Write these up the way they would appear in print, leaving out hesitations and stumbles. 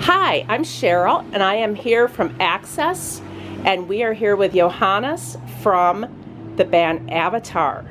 Hi, I'm Cheryl, and I am here from Access, and we are here with Johannes from the band Avatar.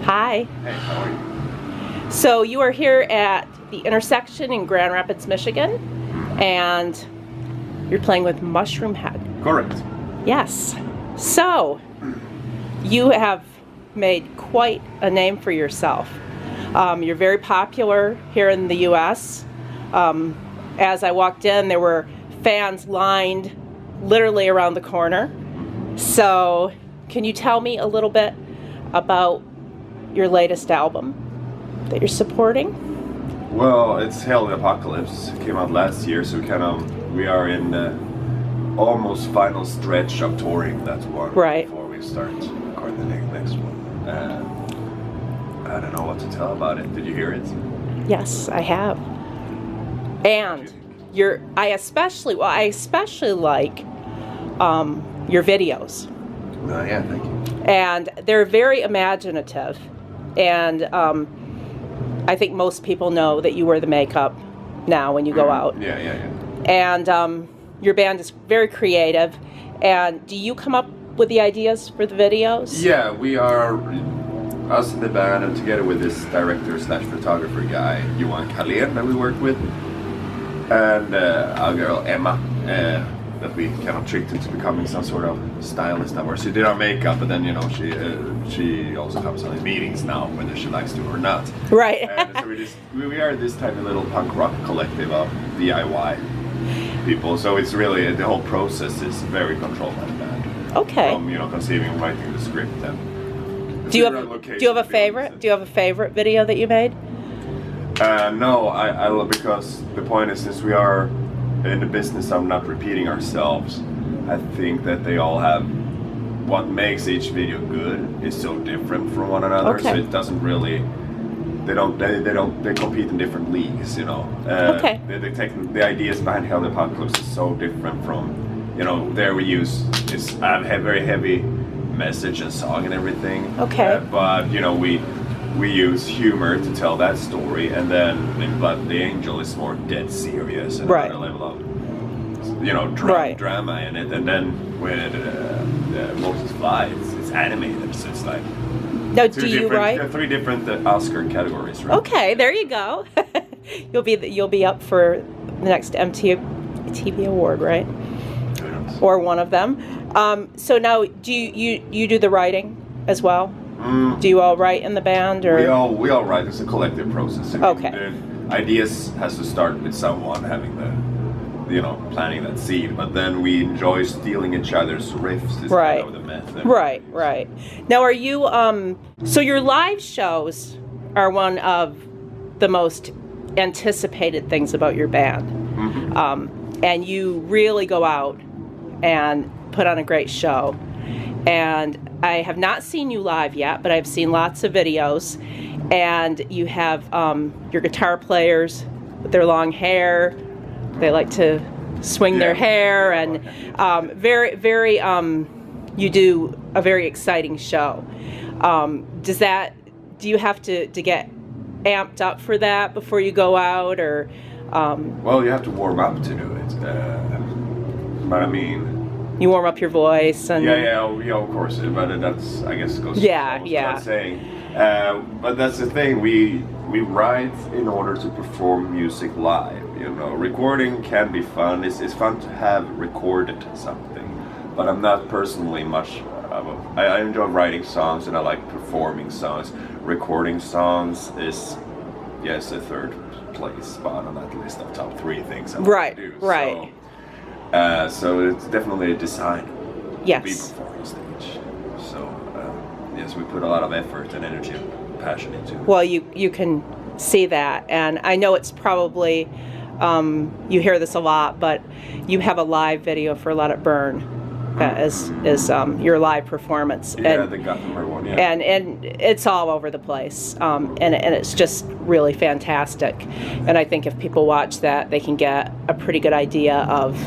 Hi. Hey, how are you? So you are here at the intersection in Grand Rapids, Michigan, and you're playing with Mushroom Head. Correct. Yes. So you have made quite a name for yourself. You're very popular here in the U.S. As I walked in, there were fans lined literally around the corner. So can you tell me a little bit about your latest album that you're supporting? Well, it's Hail the Apocalypse. It came out last year, so we are in the almost final stretch of touring that one before we start recording the next one. I don't know what to tell about it. Did you hear it? Yes, I have. And I especially like your videos. Yeah, thank you. And they're very imaginative. And I think most people know that you wear the makeup now when you go out. Yeah. And your band is very creative. And do you come up with the ideas for the videos? Yeah, we are, us in the band, and together with this director/photographer guy, Johan Kalén, that we work with, and our girl Emma, that we kind of tricked into becoming some sort of stylist of ours. She did our makeup, but then she also comes on the meetings now, whether she likes to or not. Right. And so we are this tiny little punk rock collective of DIY people. So it's really the whole process is very controlled by the band. Okay. From conceiving and writing the script and. Do you have a favorite? Do you have a favorite video that you made? No, I love, because the point is, since we are in the business of not repeating ourselves, I think that they all have, what makes each video good is so different from one another. Okay. So it doesn't really, they compete in different leagues, Okay. They take the ideas behind Hail the Apocalypse is so different from, there we use this very heavy message and song and everything. Okay. But we use humor to tell that story, and then in Blood the Angel is more dead serious and another level of drama in it. And then with Moses Fly, it's animated, so it's like three different Oscar categories, right? Okay, there you go. You'll be up for the next MTV award, right? Or one of them. So now, do you do the writing as well? Do you all write in the band, or we all write? It's a collective process. Okay. The ideas has to start with someone having planting that seed, but then we enjoy stealing each other's riffs. Is right. Kind of the method. Right. Now, are you so your live shows are one of the most anticipated things about your band, and you really go out and put on a great show. And I have not seen you live yet, but I've seen lots of videos. And you have your guitar players with their long hair. They like to swing their hair, and very you do a very exciting show. Do you have to get amped up for that before you go out, or? Well, you have to warm up to do it. But I mean. You warm up your voice and yeah, of course. But that's, I guess, goes without saying. But that's the thing. We write in order to perform music live. Recording can be fun. It's fun to have recorded something. But I'm not personally much of I enjoy writing songs, and I like performing songs. Recording songs is a third place spot on that list of top 3 things I like to do. Right. So it's definitely designed to be performed on stage. So yes, we put a lot of effort and energy and passion into it. Well, you can see that, and I know it's probably you hear this a lot, but you have a live video for Let It Burn as your live performance. Yeah, the Gothenburg one. Yeah. And it's all over the place, and it's just really fantastic. And I think if people watch that, they can get a pretty good idea of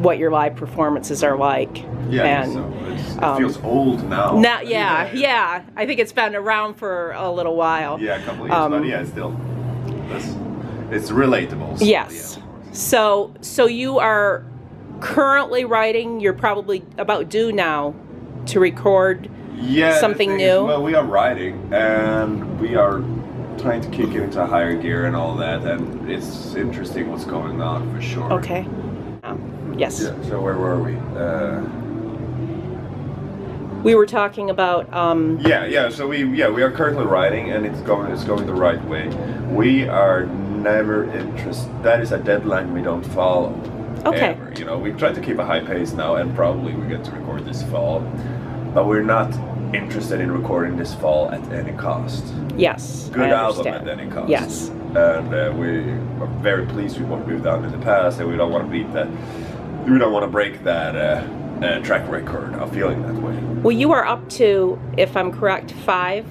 what your live performances are like. Yeah, and it feels old now. Yeah. I think it's been around for a little while. Yeah, a couple of years, but yeah, it's still, it's relatable. So yes. Yeah. So you are currently writing. You're probably about due now to record something new. Well, we are writing, and we are trying to kick it into higher gear and all that, and it's interesting what's going on for sure. Okay. Yes. Yeah, so where were we? We were talking about. So we are currently writing, and it's going the right way. We are never interested. That is a deadline we don't follow. Okay. Ever. You know, we try to keep a high pace now, and probably we get to record this fall, but we're not interested in recording this fall at any cost. Yes. Good I album understand. at any cost. Yes. And we are very pleased with what we've done in the past, and we don't want to beat that. We don't want to break that track record of feeling that way. Well, you are up to, if I'm correct, 5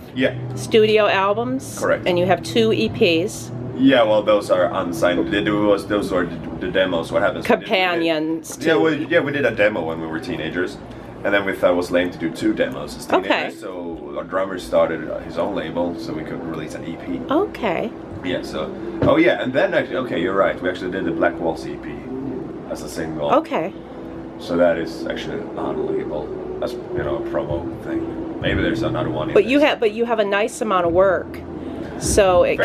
studio albums. Correct. And you have 2 EPs. Yeah, well, those are unsigned. Those are the demos. What happens? Companions. We did a demo when we were teenagers, and then we thought it was lame to do 2 demos as teenagers. Okay. So our drummer started his own label, so we could release an EP. Okay. Yeah. So. Oh yeah, and then actually, okay, you're right. We actually did the Black Waltz EP as a single. Okay. So that is actually on label. That's, you know, a promo thing. Maybe there's another one. But you have a nice amount of work, so it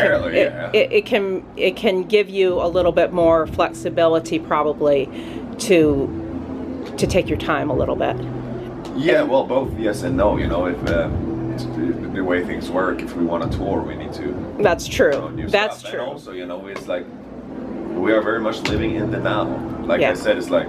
can give you a little bit more flexibility probably to take your time a little bit. Yeah, well, both yes and no. You know, if the way things work, if we want to tour, we need to. That's true. Do That's stuff. true. And also, you know, it's like we are very much living in the now. Like I said, it's like.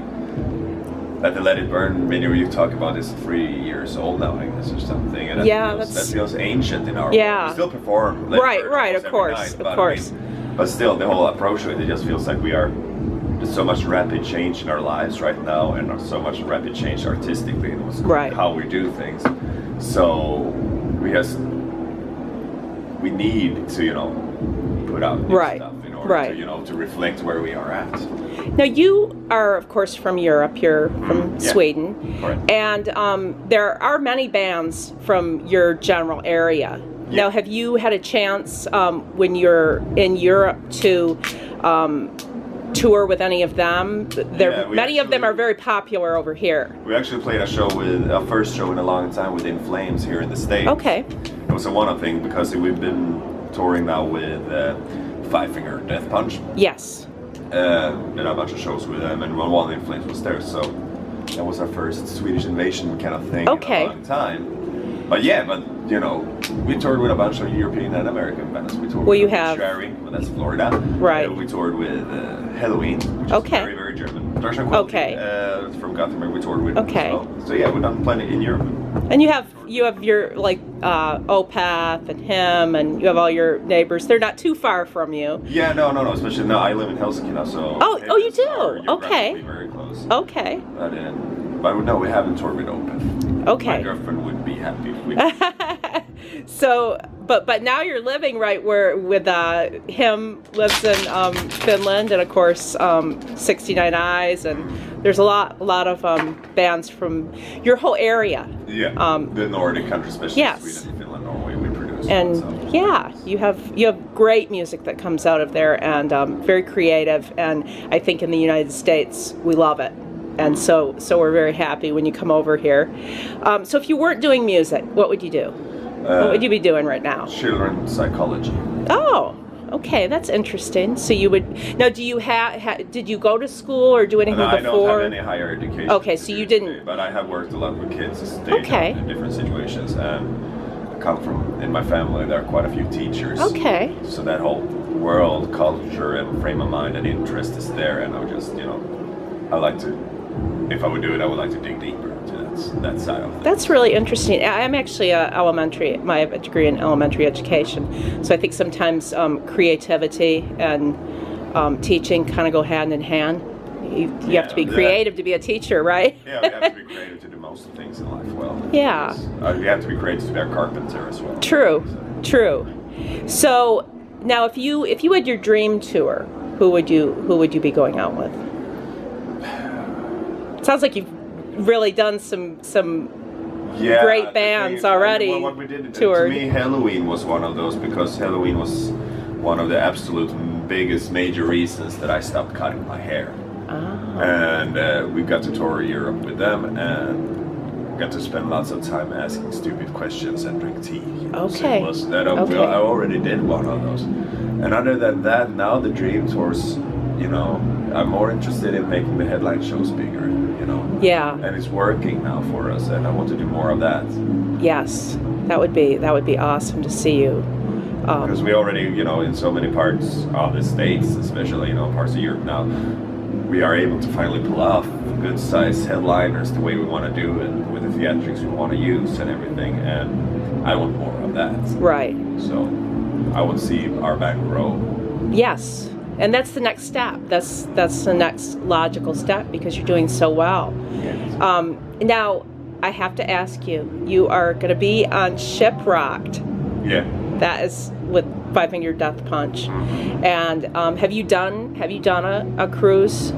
That the Let It Burn video you talk about is 3 years old now, I guess, or something. And that feels ancient in our world. We still perform. Right, of course. But still, the whole approach to it just feels like there's so much rapid change in our lives right now, and so much rapid change artistically in how we do things. So we need to, you know, put out new stuff in order to, you know, to reflect where we are at. Now you are, of course, from Europe. You're from Sweden, correct. And there are many bands from your general area. Yeah. Now, have you had a chance when you're in Europe to tour with any of them? Many of them are very popular over here. We actually played our first show in a long time with In Flames here in the States. Okay. It was a one-off thing because we've been touring now with Five Finger Death Punch. Yes. Did a bunch of shows with them, and one In Flames was there, so that was our first Swedish invasion kind of thing in a long time. But you know, we toured with a bunch of European and American bands. We toured with Cheryl, that's Florida. Right. We toured with Halloween, which is very, very German. From Gothenburg we toured with. Okay. So yeah, we've done plenty in Europe. And you have your like Opath and him, and you have all your neighbors. They're not too far from you. Yeah, no. Especially now I live in Helsinki now, so. Oh, you do. Okay. Very close. Okay. But no, we haven't toured with Opath. Okay. My girlfriend would be happy if we. So, but now you're living right where with him lives in Finland, and of course 69 Eyes, and there's a lot of bands from your whole area. Yeah. The Nordic countries, especially Sweden, Finland, Norway, we produce. And you have great music that comes out of there, and very creative. And I think in the United States we love it. And so we're very happy when you come over here. So if you weren't doing music, what would you do? What would you be doing right now? Children's psychology. Oh, okay, that's interesting. So you would now? Do you did you go to school or do anything before? I don't have any higher education. Okay, so you didn't. But I have worked a lot with kids in different situations, and I come from in my family there are quite a few teachers. Okay. So that whole world, culture, and frame of mind and interest is there, and I would just I like to. If I would do it, I would like to dig deeper into that side of it. That's really interesting. I'm actually my degree in elementary education, so I think sometimes creativity and teaching kind of go hand in hand. You have to be creative to be a teacher, right? Yeah, we have to be creative to do most things in life well. Yeah. We have to be creative to be a carpenter as well. True. So now, if you had your dream tour, who would you be going out with? Sounds like you've really done some great bands already. What we did to me, Halloween was one of those, because Halloween was one of the absolute biggest major reasons that I stopped cutting my hair. Oh. And we got to tour Europe with them and got to spend lots of time asking stupid questions and drink tea. Okay. So it was that Okay. I already did one of those. And other than that, now the dream tours, you know, I'm more interested in making the headline shows bigger, you know. Yeah. And it's working now for us, and I want to do more of that. Yes. That would be awesome to see you. Because we already, you know, in so many parts of the States, especially, you know, parts of Europe now, we are able to finally pull off good size headliners the way we want to do it, with the theatrics we want to use and everything, and I want more of that. Right. So I want to see our band grow. Yes. And that's the next step. That's the next logical step because you're doing so well. Yes. Now, I have to ask you, you are going to be on Shiprocked. Yeah. That is with Five Finger Death Punch. And have you done a cruise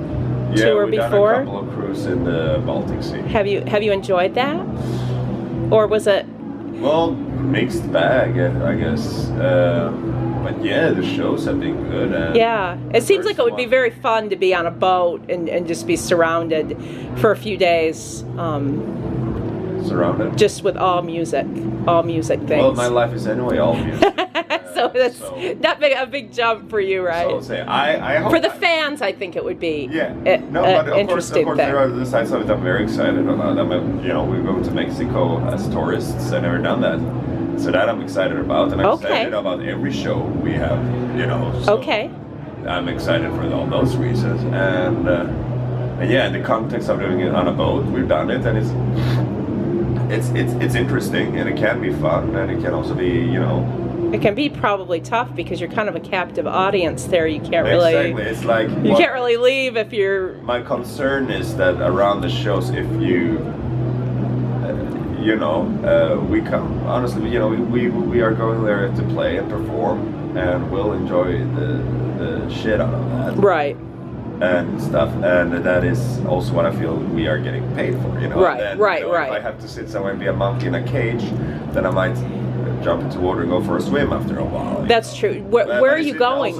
tour we've before? done a couple of cruises in the Baltic Sea. Have you enjoyed that? Or was it? Well, mixed bag, I guess. But yeah, the shows have been good. And Yeah, it seems like it would be one- very fun to be on a boat and just be surrounded for a few days, surrounded. just with all music things. Well, my life is anyway all music. So that's not a big jump for you, right? So say I hope For the fans, I think it would be Yeah. an No, but of interesting course thing. there are the sides of it I'm very excited about. You know, we're going to Mexico as tourists. I've never done that. So that I'm excited about, and I'm Okay. excited about every show we have, you know. So Okay. I'm excited for all those reasons. And yeah, in the context of doing it on a boat, we've done it, and it's interesting, and it can be fun, and it can also be, you know. It can be probably tough because you're kind of a captive audience there. You can't really. Exactly. It's like You can't really leave if you're. My concern is that around the shows, if you, you know, we come honestly, you know, we are going there to play and perform, and we'll enjoy the shit out of that. Right. And stuff, and that is also what I feel we are getting paid for, you know. Right, And then, right, you know, right. If I have to sit somewhere and be a monkey in a cage, then I might jump into water and go for a swim after a while. That's true. Where are you going?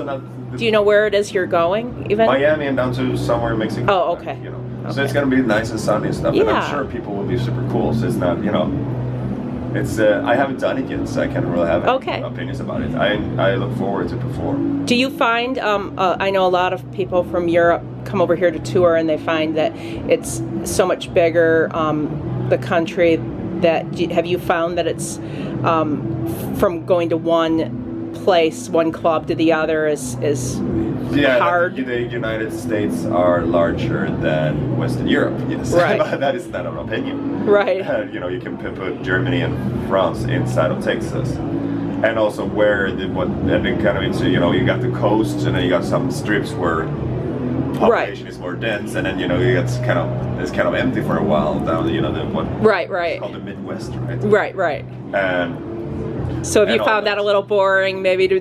Do you know where it is you're going? Even Miami and down to somewhere in Mexico. Oh, okay. You know, so Okay. it's gonna be nice and sunny and stuff, and Yeah. I'm sure people will be super cool. So it's not, you know, it's I haven't done it yet, so I can't really have any Okay. opinions about it. I look forward to perform. Do you find? I know a lot of people from Europe come over here to tour, and they find that it's so much bigger. The country that have you found that it's from going to one place, one club to the other is Yeah, hard. the United States are larger than Western Europe. Yes, Right. But that is not an opinion. Right. You know, you can put Germany and France inside of Texas, and also where and then kind of into, you know, you got the coasts, and then you got some strips where population is more dense, and then, you know, it's kind of empty for a while down, you know, Right. it's called the Midwest, right? Right. And So have you And all found that that. a little boring, maybe to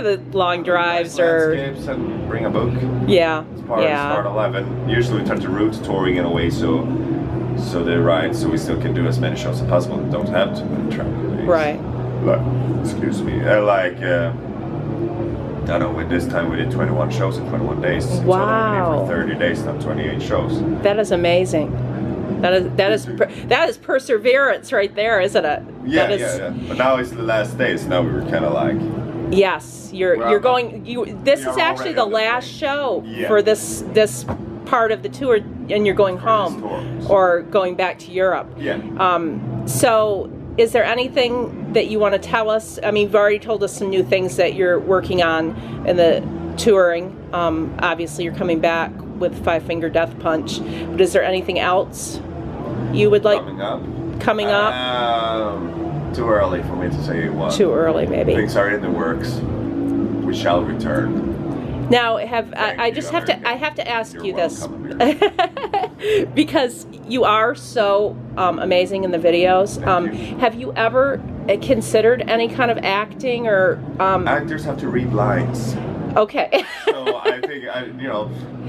the long drives or landscapes, and bring a book. yeah, It's part yeah, 11. Usually we try to route touring in a way so they ride, so we still can do as many shows as possible and don't have too many travel days. right. Like, excuse me. I don't know, with this time we did 21 shows in 21 days. In total, we Wow. did for 30 days, not 28 shows. That is amazing. That is perseverance right there, isn't it? Yeah, That is, yeah. But now it's the last day, so now we were kind of like, Yes, you're Well, you're going. This we is are actually already the on the last plane. show Yeah. for this part of the tour, and you're going this home tour. or going back to Europe. yeah. So, is there anything that you want to tell us? I mean, you've already told us some new things that you're working on in the touring. Obviously, you're coming back with Five Finger Death Punch. But is there anything else you would like Coming up. coming up? Too early for me to say what. Too early, maybe. Things are in the works. We shall return. Now, I Thank just you, have to America. I have to ask You're you this welcome, America. because you are so amazing in the videos. Thank you. Have you ever considered any kind of acting or? Actors have to read lines. Okay. So I think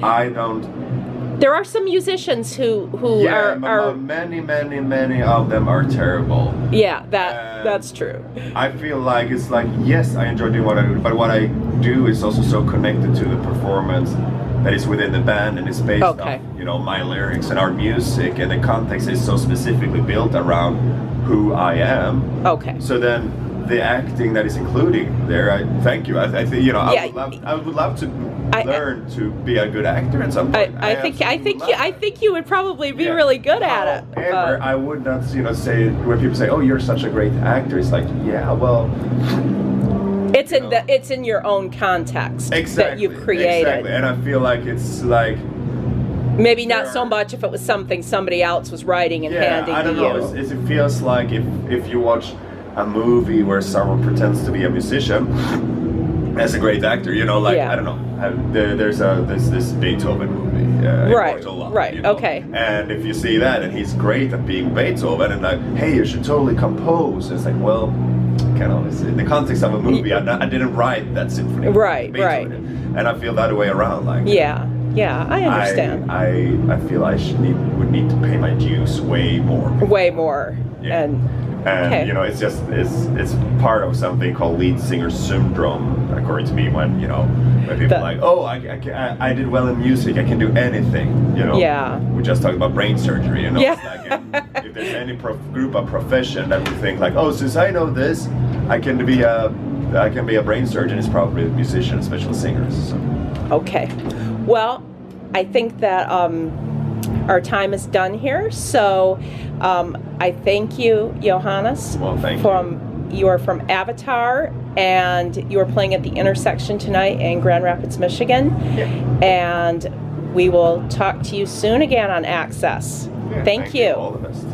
I don't. There are some musicians who Yeah, are many of them are terrible. yeah, that's true. I feel like it's like, yes, I enjoy doing what I do, but what I do is also so connected to the performance that is within the band, and it's based Okay. on, you know, my lyrics and our music, and the context is so specifically built around who I am. Okay. So then the acting that is included there, I thank you. I think, you know, Yeah. I would love to learn to be a good actor at some point. I think you would probably be really good at it. However, I would not, you know, say when people say, "Oh, you're such a great actor," it's like, yeah, well, it's in your own context that you've created. Exactly, and I feel like it's like maybe not so much if it was something somebody else was writing and handing I don't to know. you. It feels like if you watch a movie where someone pretends to be a musician as a great actor, you know, like I don't know. There's this Beethoven movie, Immortal Love, right, you know? okay. And if you see that, and he's great at being Beethoven, and like, hey, you should totally compose. It's like, well, kind of in the context of a movie, I didn't write that symphony. Right. And I feel that way around, like. Yeah, I understand. I feel I would need to pay my dues way more. Way more, yeah. And you know, it's just it's part of something called lead singer syndrome, according to me. When people are like, oh, I did well in music, I can do anything. You know, we just talked about brain surgery. You know, it's like if there's any group of profession that would think like, oh, since I know this, I can be a brain surgeon. It's probably musicians, especially singers. So. Okay, well, I think that our time is done here. So I thank you, Johannes. Well, thank you. You are from Avatar, and you are playing at the Intersection tonight in Grand Rapids, Michigan. Yeah. And we will talk to you soon again on Access. Yeah, thank you. All the best.